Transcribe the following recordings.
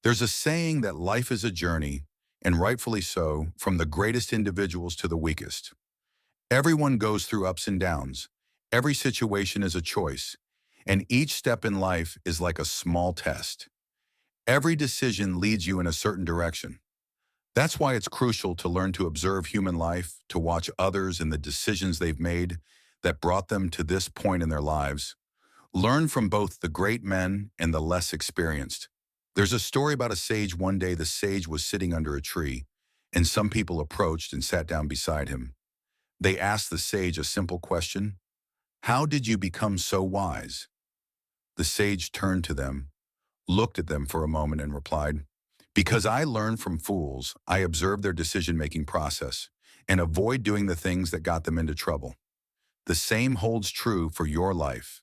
There's a saying that life is a journey, and rightfully so, from the greatest individuals to the weakest. Everyone goes through ups and downs. Every situation is a choice, and each step in life is like a small test. Every decision leads you in a certain direction. That's why it's crucial to learn to observe human life, to watch others and the decisions they've made that brought them to this point in their lives. Learn from both the great men and the less experienced. There's a story about a sage. One day the sage was sitting under a tree, and some people approached and sat down beside him. They asked the sage a simple question: "How did you become so wise?" The sage turned to them, looked at them for a moment, and replied, "Because I learn from fools, I observe their decision-making process and avoid doing the things that got them into trouble." The same holds true for your life.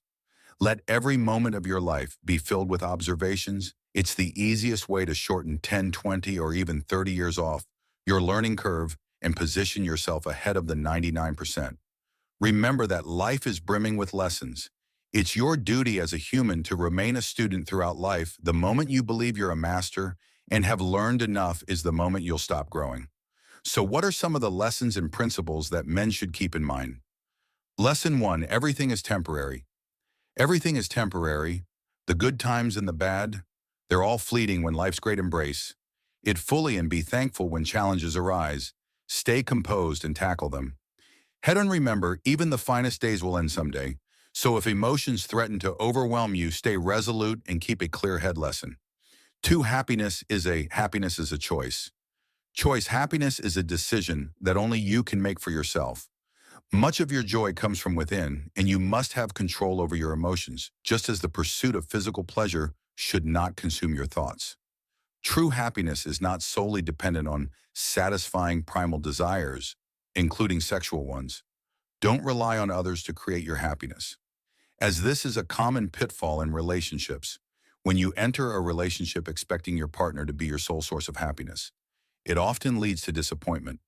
Let every moment of your life be filled with observations. It's the easiest way to shorten 10, 20, or even 30 years off your learning curve and position yourself ahead of the 99%. Remember that life is brimming with lessons. It's your duty as a human to remain a student throughout life. The moment you believe you're a master and have learned enough is the moment you'll stop growing. So what are some of the lessons and principles that men should keep in mind? Lesson 1, everything is temporary. Everything is temporary. The good times and the bad, they're all fleeting when life's great embrace. It fully and be thankful when challenges arise. Stay composed and tackle them. Head on, remember, even the finest days will end someday. So if emotions threaten to overwhelm you, stay resolute and keep a clear head. Lesson 2, happiness is a choice. Happiness is a decision that only you can make for yourself. Much of your joy comes from within, and you must have control over your emotions, just as the pursuit of physical pleasure should not consume your thoughts. True happiness is not solely dependent on satisfying primal desires, including sexual ones. Don't rely on others to create your happiness, as this is a common pitfall in relationships. When you enter a relationship expecting your partner to be your sole source of happiness, it often leads to disappointment.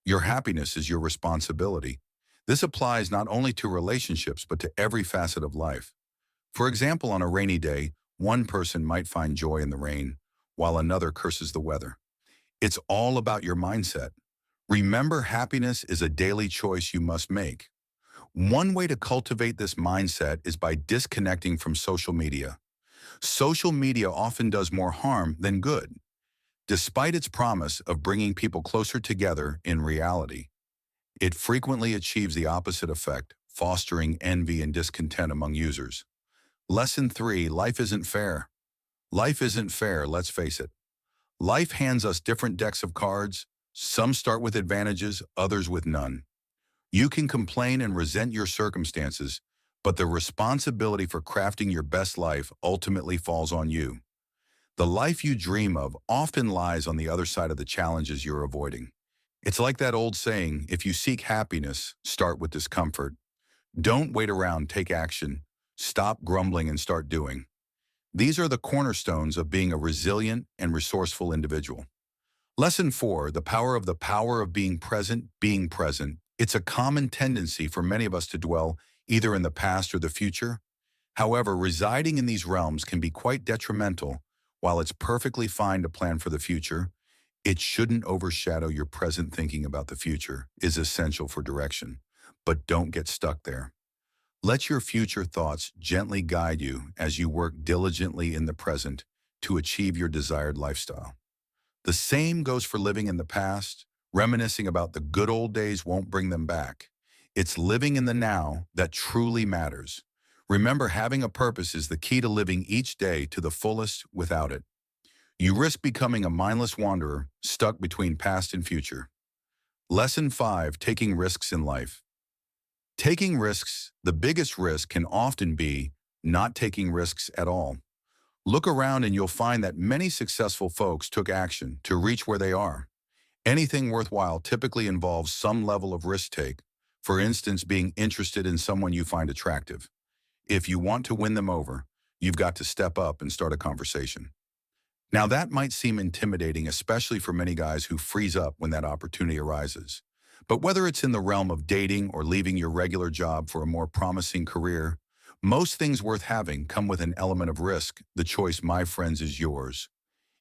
Your happiness is your responsibility. This applies not only to relationships, but to every facet of life. For example, on a rainy day, one person might find joy in the rain, while another curses the weather. It's all about your mindset. Remember, happiness is a daily choice you must make. One way to cultivate this mindset is by disconnecting from social media. Social media often does more harm than good. Despite its promise of bringing people closer together, in reality, it frequently achieves the opposite effect, fostering envy and discontent among users. Lesson 3, life isn't fair. Life isn't fair, let's face it. Life hands us different decks of cards. Some start with advantages, others with none. You can complain and resent your circumstances, but the responsibility for crafting your best life ultimately falls on you. The life you dream of often lies on the other side of the challenges you're avoiding. It's like that old saying, if you seek happiness, start with discomfort. Don't wait around, take action. Stop grumbling and start doing. These are the cornerstones of being a resilient and resourceful individual. Lesson 4, the power of being present, being present. It's a common tendency for many of us to dwell either in the past or the future. However, residing in these realms can be quite detrimental. While it's perfectly fine to plan for the future, it shouldn't overshadow your present. Thinking about the future is essential for direction, but don't get stuck there. Let your future thoughts gently guide you as you work diligently in the present to achieve your desired lifestyle. The same goes for living in the past. Reminiscing about the good old days won't bring them back. It's living in the now that truly matters. Remember, having a purpose is the key to living each day to the fullest. Without it, you risk becoming a mindless wanderer stuck between past and future. Lesson 5, taking risks in life. Taking risks, the biggest risk can often be not taking risks at all. Look around and you'll find that many successful folks took action to reach where they are. Anything worthwhile typically involves some level of risk take. For instance, being interested in someone you find attractive. If you want to win them over, you've got to step up and start a conversation. Now that might seem intimidating, especially for many guys who freeze up when that opportunity arises. But whether it's in the realm of dating or leaving your regular job for a more promising career, most things worth having come with an element of risk. The choice, my friends, is yours.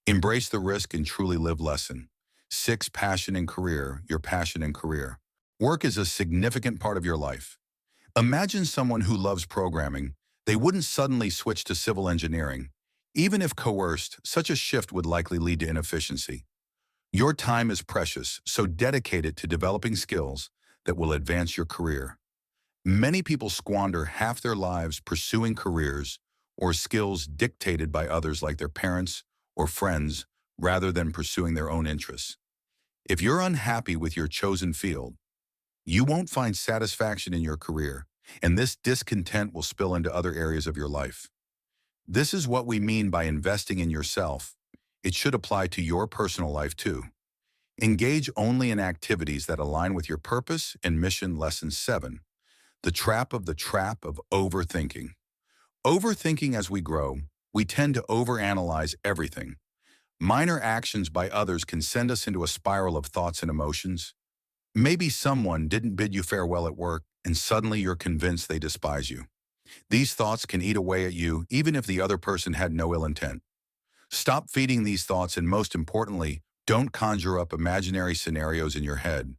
Embrace the risk and truly live lesson. 6. Passion and career, your passion and career. Work is a significant part of your life. Imagine someone who loves programming. They wouldn't suddenly switch to civil engineering. Even if coerced, such a shift would likely lead to inefficiency. Your time is precious, so dedicate it to developing skills that will advance your career. Many people squander half their lives pursuing careers or skills dictated by others like their parents or friends rather than pursuing their own interests. If you're unhappy with your chosen field, you won't find satisfaction in your career, and this discontent will spill into other areas of your life. This is what we mean by investing in yourself. It should apply to your personal life too. Engage only in activities that align with your purpose and mission. Lesson 7. The trap of overthinking. Overthinking. As we grow, we tend to overanalyze everything. Minor actions by others can send us into a spiral of thoughts and emotions. Maybe someone didn't bid you farewell at work, and suddenly you're convinced they despise you. These thoughts can eat away at you, even if the other person had no ill intent. Stop feeding these thoughts, and most importantly, don't conjure up imaginary scenarios in your head.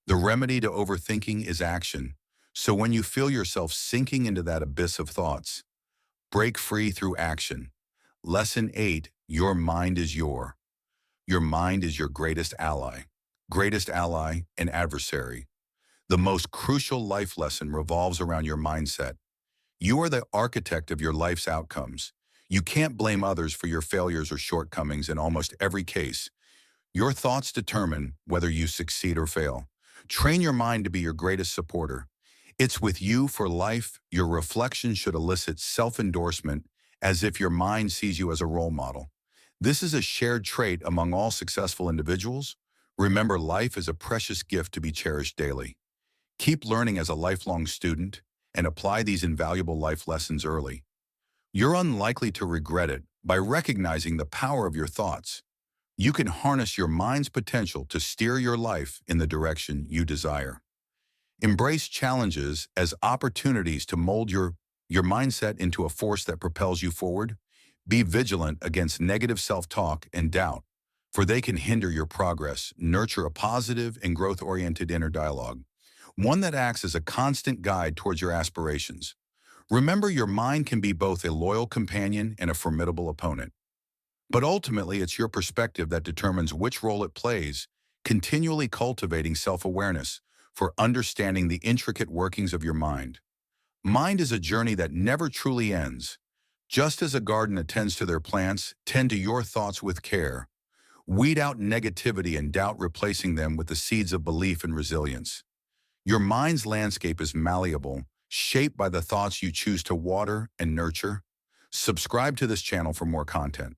The remedy to overthinking is action. So when you feel yourself sinking into that abyss of thoughts, break free through action. Lesson 8. Your mind is your mind is your greatest ally and adversary. The most crucial life lesson revolves around your mindset. You are the architect of your life's outcomes. You can't blame others for your failures or shortcomings in almost every case. Your thoughts determine whether you succeed or fail. Train your mind to be your greatest supporter. It's with you for life. Your reflection should elicit self-endorsement as if your mind sees you as a role model. This is a shared trait among all successful individuals. Remember, life is a precious gift to be cherished daily. Keep learning as a lifelong student and apply these invaluable life lessons early. You're unlikely to regret it by recognizing the power of your thoughts. You can harness your mind's potential to steer your life in the direction you desire. Embrace challenges as opportunities to mold your mindset into a force that propels you forward. Be vigilant against negative self-talk and doubt, for they can hinder your progress. Nurture a positive and growth-oriented inner dialogue, one that acts as a constant guide towards your aspirations. Remember, your mind can be both a loyal companion and a formidable opponent. But ultimately, it's your perspective that determines which role it plays. Continually cultivating self-awareness for understanding the intricate workings of your mind. Mind is a journey that never truly ends. Just as a garden attends to their plants, tend to your thoughts with care. Weed out negativity and doubt, replacing them with the seeds of belief and resilience. Your mind's landscape is malleable, shaped by the thoughts you choose to water and nurture. Subscribe to this channel for more content.